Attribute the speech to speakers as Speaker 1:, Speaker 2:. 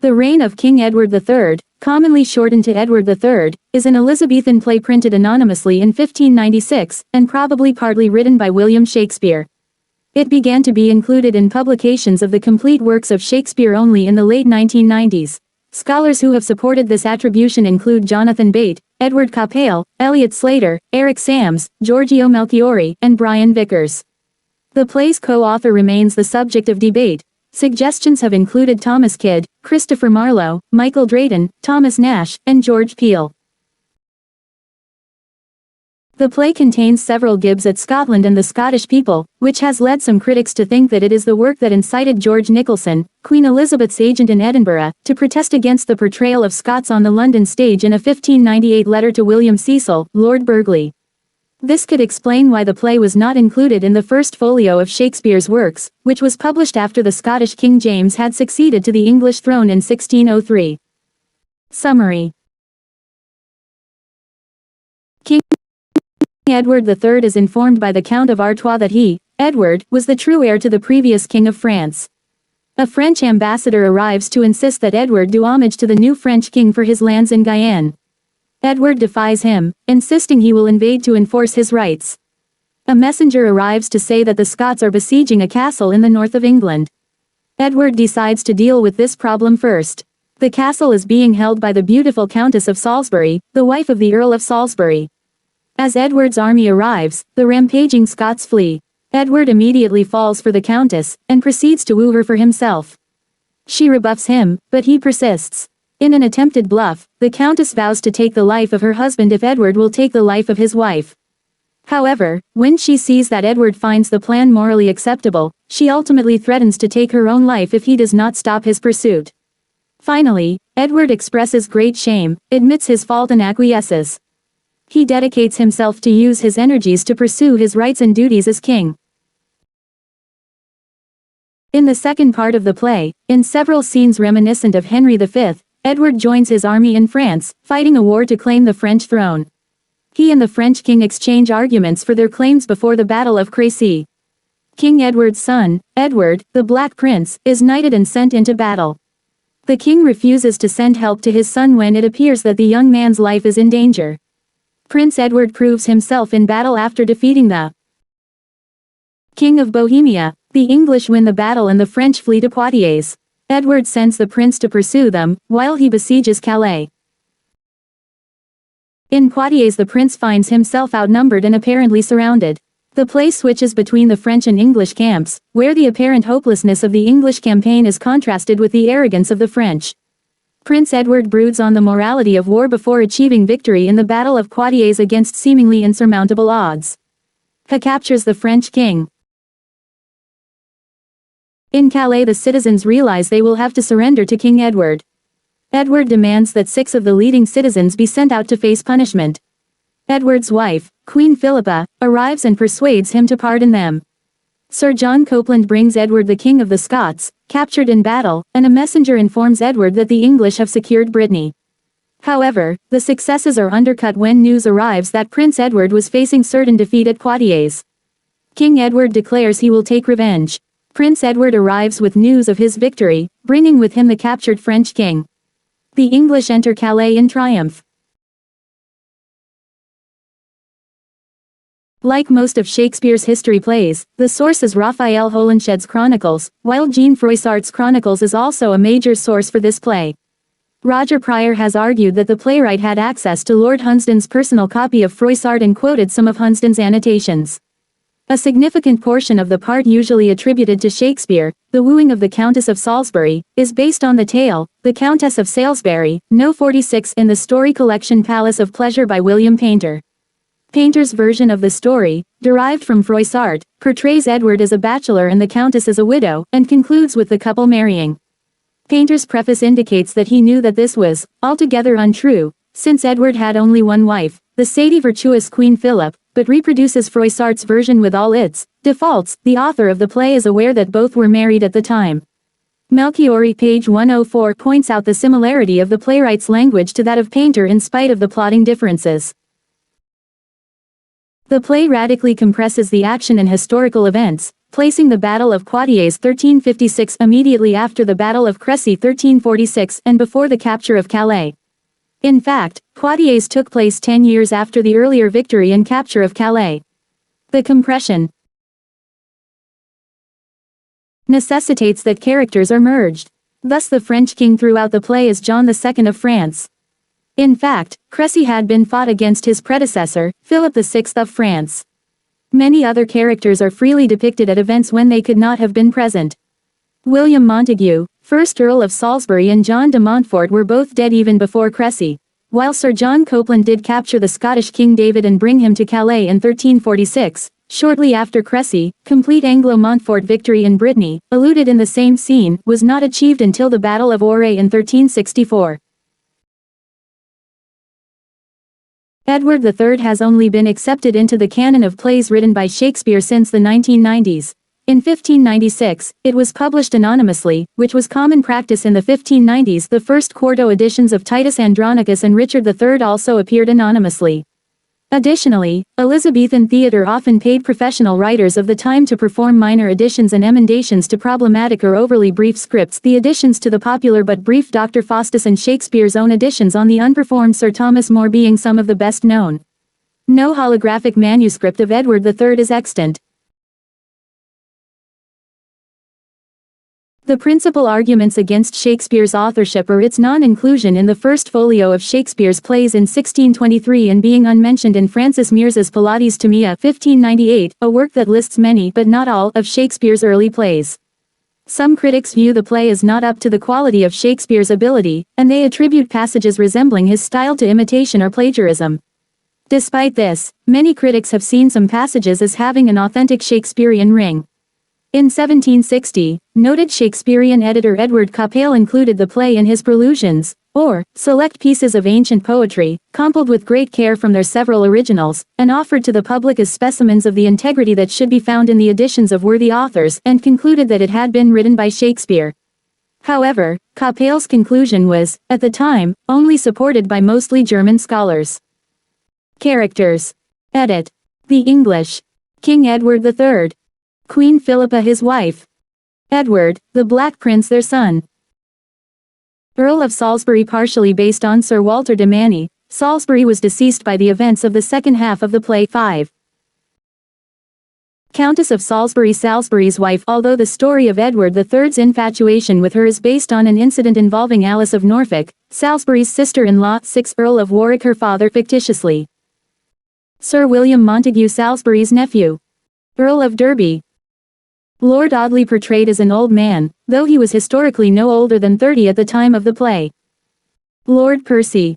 Speaker 1: The Reign of King Edward III, commonly shortened to Edward III, is an Elizabethan play printed anonymously in 1596, and probably partly written by William Shakespeare. It began to be included in publications of the complete works of Shakespeare only in the late 1990s. Scholars who have supported this attribution include Jonathan Bate, Edward Coppale, Elliot Slater, Eric Sams, Giorgio Melchiori, and Brian Vickers. The play's co-author remains the subject of debate. Suggestions have included Thomas Kidd, Christopher Marlowe, Michael Drayton, Thomas Nash, and George Peele. The play contains several gibes at Scotland and the Scottish people, which has led some critics to think that it is the work that incited George Nicholson, Queen Elizabeth's agent in Edinburgh, to protest against the portrayal of Scots on the London stage in a 1598 letter to William Cecil, Lord Burghley. This could explain why the play was not included in the first folio of Shakespeare's works, which was published after the Scottish King James had succeeded to the English throne in 1603. Summary. King Edward III is informed by the Count of Artois that he, Edward, was the true heir to the previous King of France. A French ambassador arrives to insist that Edward do homage to the new French king for his lands in Guyenne. Edward defies him, insisting he will invade to enforce his rights. A messenger arrives to say that the Scots are besieging a castle in the north of England. Edward decides to deal with this problem first. The castle is being held by the beautiful Countess of Salisbury, the wife of the Earl of Salisbury. As Edward's army arrives, the rampaging Scots flee. Edward immediately falls for the Countess, and proceeds to woo her for himself. She rebuffs him, but he persists. In an attempted bluff, the Countess vows to take the life of her husband if Edward will take the life of his wife. However, when she sees that Edward finds the plan morally acceptable, she ultimately threatens to take her own life if he does not stop his pursuit. Finally, Edward expresses great shame, admits his fault and acquiesces. He dedicates himself to use his energies to pursue his rights and duties as king. In the second part of the play, in several scenes reminiscent of Henry V, Edward joins his army in France, fighting a war to claim the French throne. He and the French king exchange arguments for their claims before the Battle of Crécy. King Edward's son, Edward, the Black Prince, is knighted and sent into battle. The king refuses to send help to his son when it appears that the young man's life is in danger. Prince Edward proves himself in battle after defeating the King of Bohemia. The English win the battle and the French flee to Poitiers. Edward sends the prince to pursue them, while he besieges Calais. In Poitiers the prince finds himself outnumbered and apparently surrounded. The play switches between the French and English camps, where the apparent hopelessness of the English campaign is contrasted with the arrogance of the French. Prince Edward broods on the morality of war before achieving victory in the Battle of Poitiers against seemingly insurmountable odds. He captures the French king. In Calais the citizens realize they will have to surrender to King Edward. Edward demands that 6 of the leading citizens be sent out to face punishment. Edward's wife, Queen Philippa, arrives and persuades him to pardon them. Sir John Copeland brings Edward the King of the Scots, captured in battle, and a messenger informs Edward that the English have secured Brittany. However, the successes are undercut when news arrives that Prince Edward was facing certain defeat at Poitiers. King Edward declares he will take revenge. Prince Edward arrives with news of his victory, bringing with him the captured French king. The English enter Calais in triumph. Like most of Shakespeare's history plays, the source is Raphael Holinshed's Chronicles, while Jean Froissart's Chronicles is also a major source for this play. Roger Pryor has argued that the playwright had access to Lord Hunsdon's personal copy of Froissart and quoted some of Hunsdon's annotations. A significant portion of the part usually attributed to Shakespeare, the wooing of the Countess of Salisbury, is based on the tale, The Countess of Salisbury, No. 46 in the story collection Palace of Pleasure by William Paynter. Paynter's version of the story, derived from Froissart, portrays Edward as a bachelor and the Countess as a widow, and concludes with the couple marrying. Paynter's preface indicates that he knew that this was altogether untrue, since Edward had only one wife, the sady virtuous Queen Philip, but reproduces Froissart's version with all its defaults. The author of the play is aware that both were married at the time. Melchiori, page 104, points out the similarity of the playwright's language to that of Paynter in spite of the plotting differences. The play radically compresses the action and historical events, placing the Battle of Poitiers 1356 immediately after the Battle of Crécy 1346 and before the capture of Calais. In fact, Poitiers took place 10 years after the earlier victory and capture of Calais. The compression necessitates that characters are merged. Thus the French king throughout the play is John II of France. In fact, Crécy had been fought against his predecessor, Philip VI of France. Many other characters are freely depicted at events when they could not have been present. William Montague, 1st Earl of Salisbury, and John de Montfort were both dead even before Crécy, while Sir John Copeland did capture the Scottish King David and bring him to Calais in 1346. Shortly after Crécy, complete Anglo-Montfort victory in Brittany, alluded in the same scene, was not achieved until the Battle of Auray in 1364. Edward III has only been accepted into the canon of plays written by Shakespeare since the 1990s. In 1596, it was published anonymously, which was common practice in the 1590s. The first quarto editions of Titus Andronicus and Richard III also appeared anonymously. Additionally, Elizabethan theatre often paid professional writers of the time to perform minor additions and emendations to problematic or overly brief scripts. The additions to the popular but brief Dr. Faustus and Shakespeare's own additions on the unperformed Sir Thomas More being some of the best known. No holographic manuscript of Edward III is extant. The principal arguments against Shakespeare's authorship are its non-inclusion in the first folio of Shakespeare's plays in 1623 and being unmentioned in Francis Mears's Pallades Timea 1598, a work that lists many but not all of Shakespeare's early plays. Some critics view the play as not up to the quality of Shakespeare's ability, and they attribute passages resembling his style to imitation or plagiarism. Despite this, many critics have seen some passages as having an authentic Shakespearean ring. In 1760, noted Shakespearean editor Edward Coppale included the play in his Prelusions, or select pieces of ancient poetry, compiled with great care from their several originals, and offered to the public as specimens of the integrity that should be found in the editions of worthy authors, and concluded that it had been written by Shakespeare. However, Coppale's conclusion was, at the time, only supported by mostly German scholars. Characters. Edit. The English. King Edward III. Queen Philippa his wife. Edward, the Black Prince their son. Earl of Salisbury partially based on Sir Walter de Manny. Salisbury was deceased by the events of the second half of the play 5. Countess of Salisbury Salisbury's wife. Although the story of Edward III's infatuation with her is based on an incident involving Alice of Norfolk, Salisbury's sister-in-law, 6th Earl of Warwick her father fictitiously. Sir William Montague Salisbury's nephew. Earl of Derby. Lord Audley portrayed as an old man, though he was historically no older than 30 at the time of the play. Lord Percy.